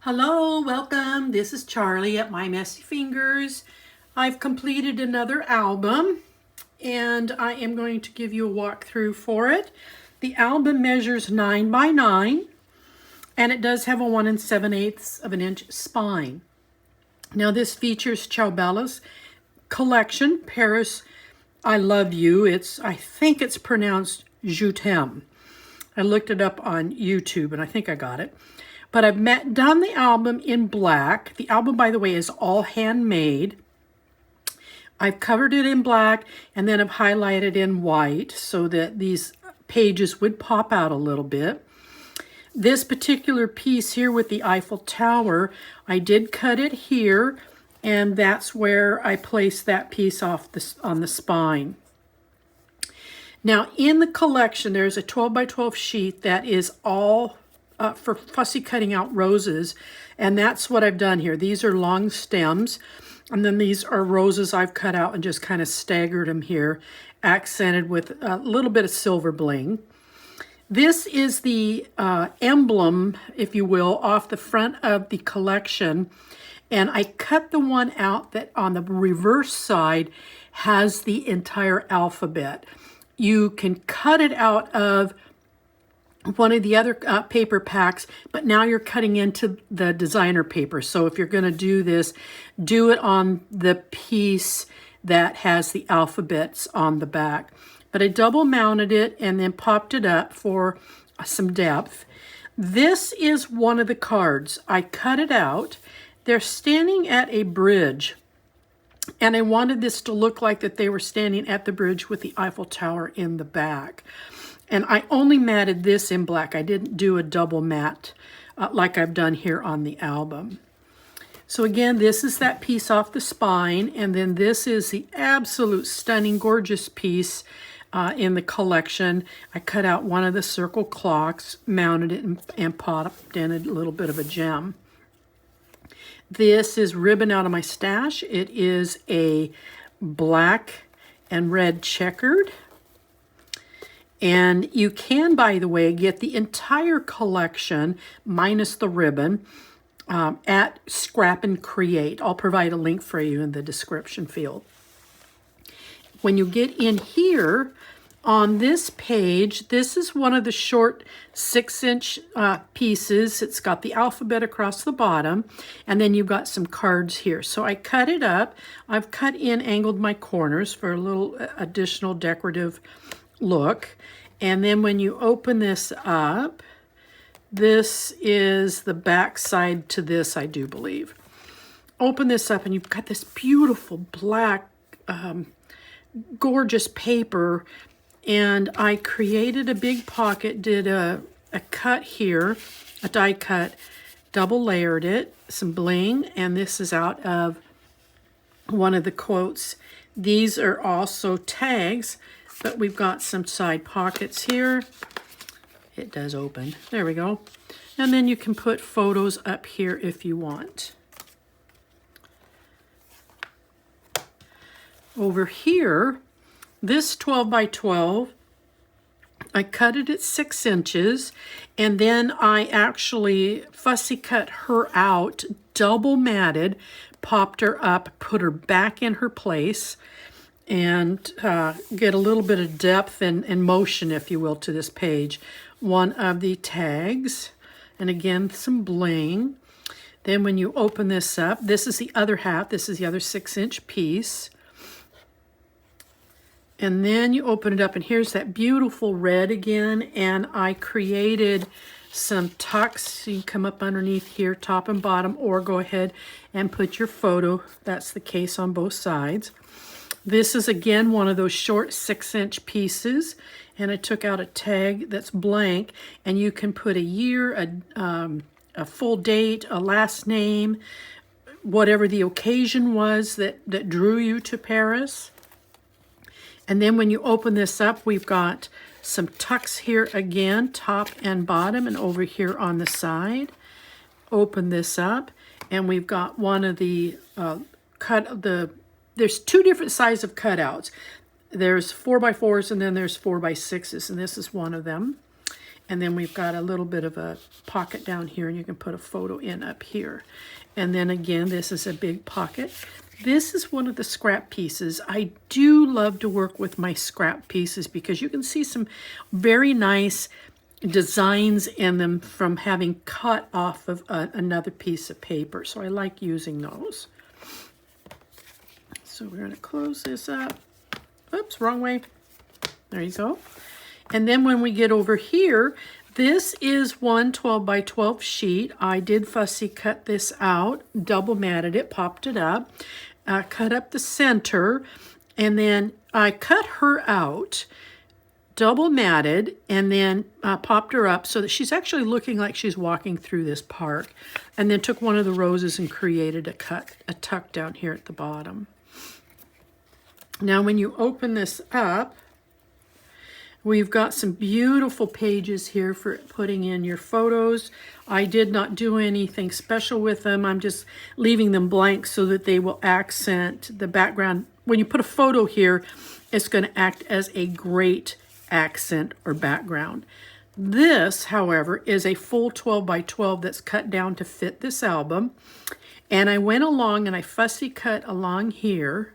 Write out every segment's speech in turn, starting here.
Hello, welcome. This is Charlie at My Messy Fingers. I've completed another album and I am going to give you a walkthrough for it. The album measures 9 by 9 and it does have a 1 7/8 of an inch spine. Now this features Ciao collection, Paris I Love You. I think it's pronounced Je t'aime. I looked it up on YouTube and I think I got it. But I've done the album in black. The album, by the way, is all handmade. I've covered it in black and then I've highlighted in white so that these pages would pop out a little bit. This particular piece here with the Eiffel Tower, I did cut it here, and that's where I placed that piece on the spine. Now in the collection, there's a 12 by 12 sheet that is all for fussy cutting out roses, and that's what I've done here. These are long stems, and then these are roses I've cut out and just kind of staggered them here, accented with a little bit of silver bling. This is the emblem, if you will, off the front of the collection, and I cut the one out that on the reverse side has the entire alphabet. You can cut it out of one of the other paper packs, but now you're cutting into the designer paper. So if you're going to do this, do it on the piece that has the alphabets on the back. But I double mounted it and then popped it up for some depth. This is one of the cards. I cut it out. They're standing at a bridge, and I wanted this to look like that they were standing at the bridge with the Eiffel Tower in the back. And I only matted this in black. I didn't do a double matte like I've done here on the album. So again, this is that piece off the spine, and then this is the absolute stunning, gorgeous piece in the collection. I cut out one of the circle clocks, mounted it, and popped in a little bit of a gem. This is ribbon out of my stash. It is a black and red checkered. And you can, by the way, get the entire collection minus the ribbon at Scrap and Create. I'll provide a link for you in the description field. When you get in here on this page, this is one of the short 6-inch pieces. It's got the alphabet across the bottom, and then you've got some cards here. So I cut it up. I've cut in, angled my corners for a little additional decorative look. And then when you open this up, this is the back side to this, I do believe. Open this up and you've got this beautiful black, gorgeous paper. And I created a big pocket, did a cut here, a die cut, double layered it, some bling, and this is out of one of the quotes. These are also tags, but we've got some side pockets here. It does open. There we go. And then you can put photos up here if you want. Over here, this 12 by 12, I cut it at 6 inches, and then I actually fussy cut her out, double matted, popped her up, put her back in her place, and get a little bit of depth and motion, if you will, to this page. One of the tags, and again, some bling. Then when you open this up, this is the other half. This is the other 6-inch piece. And then you open it up, and here's that beautiful red again. And I created some tucks. So you come up underneath here, top and bottom, or go ahead and put your photo. That's the case on both sides. This is, again, one of those short 6-inch pieces, and I took out a tag that's blank, and you can put a year, a full date, a last name, whatever the occasion was that drew you to Paris. And then when you open this up, we've got some tucks here again, top and bottom, and over here on the side. Open this up, and we've got one of the there's two different sizes of cutouts. There's 4x4s and then there's 4x6s, and this is one of them. And then we've got a little bit of a pocket down here, and you can put a photo in up here. And then again, this is a big pocket. This is one of the scrap pieces. I do love to work with my scrap pieces because you can see some very nice designs in them from having cut off of another piece of paper. So I like using those. So we're going to close this up. Oops, wrong way. There you go. And then when we get over here, this is one 12 by 12 sheet. I did fussy cut this out, double matted it, popped it up, cut up the center, and then I cut her out, double matted, and then popped her up so that she's actually looking like she's walking through this park. And then took one of the roses and created a tuck down here at the bottom. Now when you open this up, we've got some beautiful pages here for putting in your photos. I did not do anything special with them. I'm just leaving them blank so that they will accent the background. When you put a photo here, it's going to act as a great accent or background. This, however, is a full 12 by 12 that's cut down to fit this album. And I went along and I fussy cut along here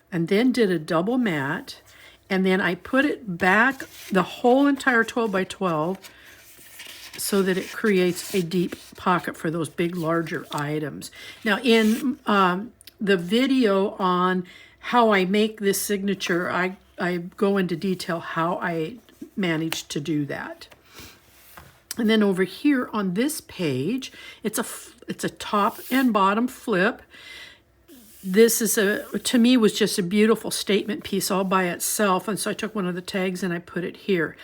and then did a double mat. And then I put it back, the whole entire 12 by 12, so that it creates a deep pocket for those big, larger items. Now, in the video on how I make this signature, I go into detail how I managed to do that. And then over here on this page, it's a top and bottom flip. This is to me was just a beautiful statement piece all by itself, and so I took one of the tags and I put it here.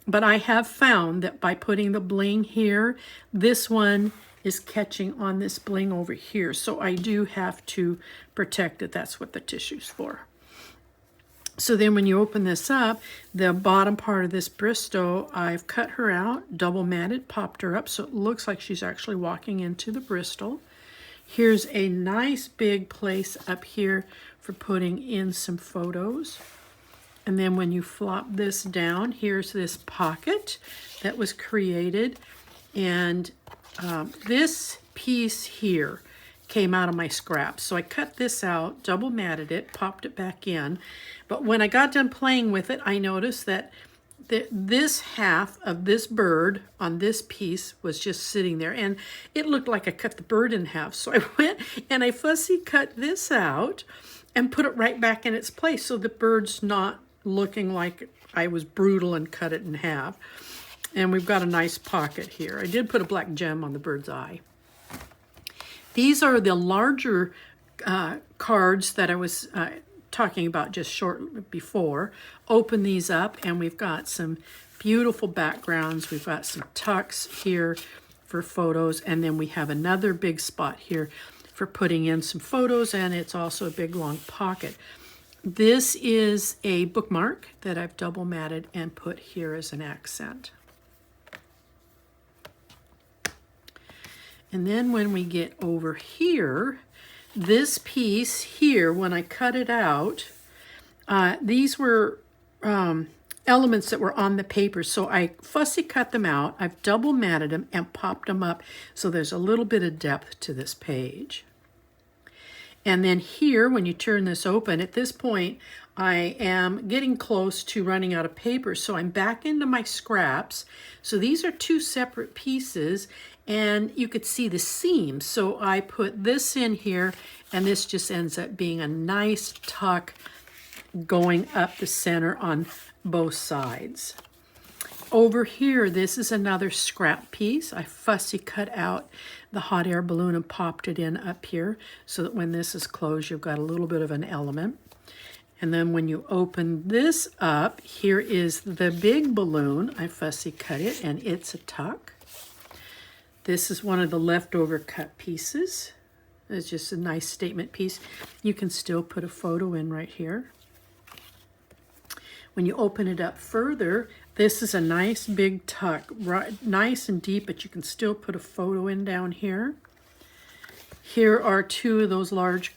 But I have found that by putting the bling here, this one is catching on this bling over here, so I do have to protect it. That's what the tissue's for. So then when you open this up, the bottom part of this Bristow, I've cut her out, double matted, popped her up, so it looks like she's actually walking into the Bristol. Here's a nice big place up here for putting in some photos. And then when you flop this down, here's this pocket that was created. And this piece here came out of my scraps. So I cut this out, double matted it, popped it back in. But when I got done playing with it, I noticed that this half of this bird on this piece was just sitting there, and it looked like I cut the bird in half. So I went and I fussy cut this out and put it right back in its place so the bird's not looking like I was brutal and cut it in half. And we've got a nice pocket here. I did put a black gem on the bird's eye. These are the larger cards that I was talking about just shortly before. Open these up and we've got some beautiful backgrounds. We've got some tucks here for photos, and then we have another big spot here for putting in some photos, and it's also a big long pocket. This is a bookmark that I've double matted and put here as an accent. And then when we get over here, this piece here, when I cut it out, these were elements that were on the paper. So I fussy cut them out. I've double matted them and popped them up so there's a little bit of depth to this page. And then here, when you turn this open, at this point, I am getting close to running out of paper. So I'm back into my scraps. So these are two separate pieces, and you could see the seams. So I put this in here, and this just ends up being a nice tuck going up the center on both sides. Over here, this is another scrap piece. I fussy cut out the hot air balloon and popped it in up here so that when this is closed, you've got a little bit of an element. And then when you open this up, here is the big balloon. I fussy cut it, and it's a tuck. This is one of the leftover cut pieces. It's just a nice statement piece. You can still put a photo in right here. When you open it up further, this is a nice big tuck, right, nice and deep, but you can still put a photo in down here. Here are two of those large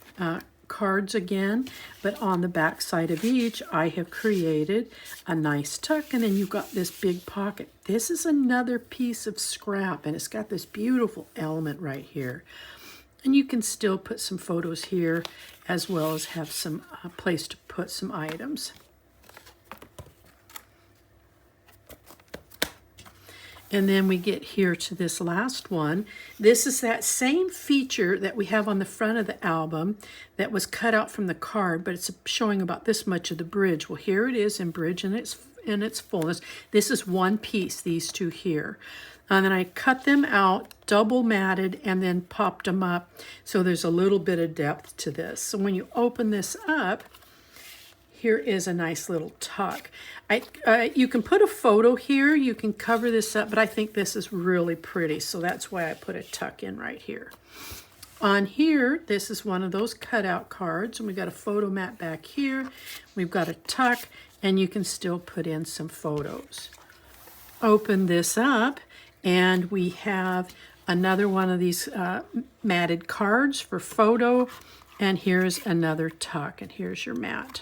cards again, but on the back side of each I have created a nice tuck, and then you've got this big pocket. This is another piece of scrap, and it's got this beautiful element right here. And you can still put some photos here as well as have some place to put some items. And then we get here to this last one. This is that same feature that we have on the front of the album that was cut out from the card, but it's showing about this much of the bridge. Well, here it is in bridge in its fullness. This is one piece, these two here. And then I cut them out, double matted, and then popped them up. So there's a little bit of depth to this. So when you open this up, here is a nice little tuck. You can put a photo here, you can cover this up, but I think this is really pretty, so that's why I put a tuck in right here. On here, this is one of those cutout cards, and we've got a photo mat back here. We've got a tuck, and you can still put in some photos. Open this up, and we have another one of these matted cards for photo, and here's another tuck, and here's your mat.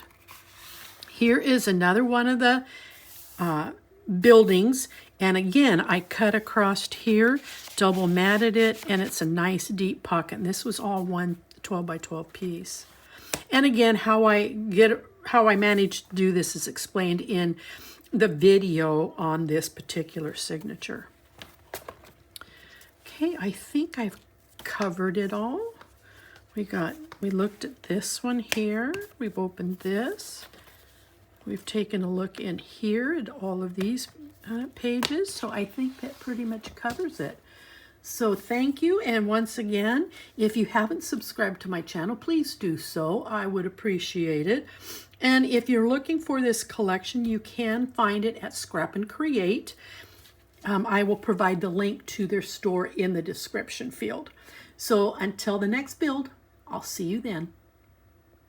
Here is another one of the buildings, and again, I cut across here, double matted it, and it's a nice deep pocket. And this was all one 12 by 12 piece. And again, how I managed to do this is explained in the video on this particular signature. Okay, I think I've covered it all. We looked at this one here. We've opened this. We've taken a look in here at all of these pages, so I think that pretty much covers it. So thank you, and once again, if you haven't subscribed to my channel, please do so. I would appreciate it. And if you're looking for this collection, you can find it at Scrap and Create. I will provide the link to their store in the description field. So until the next build, I'll see you then.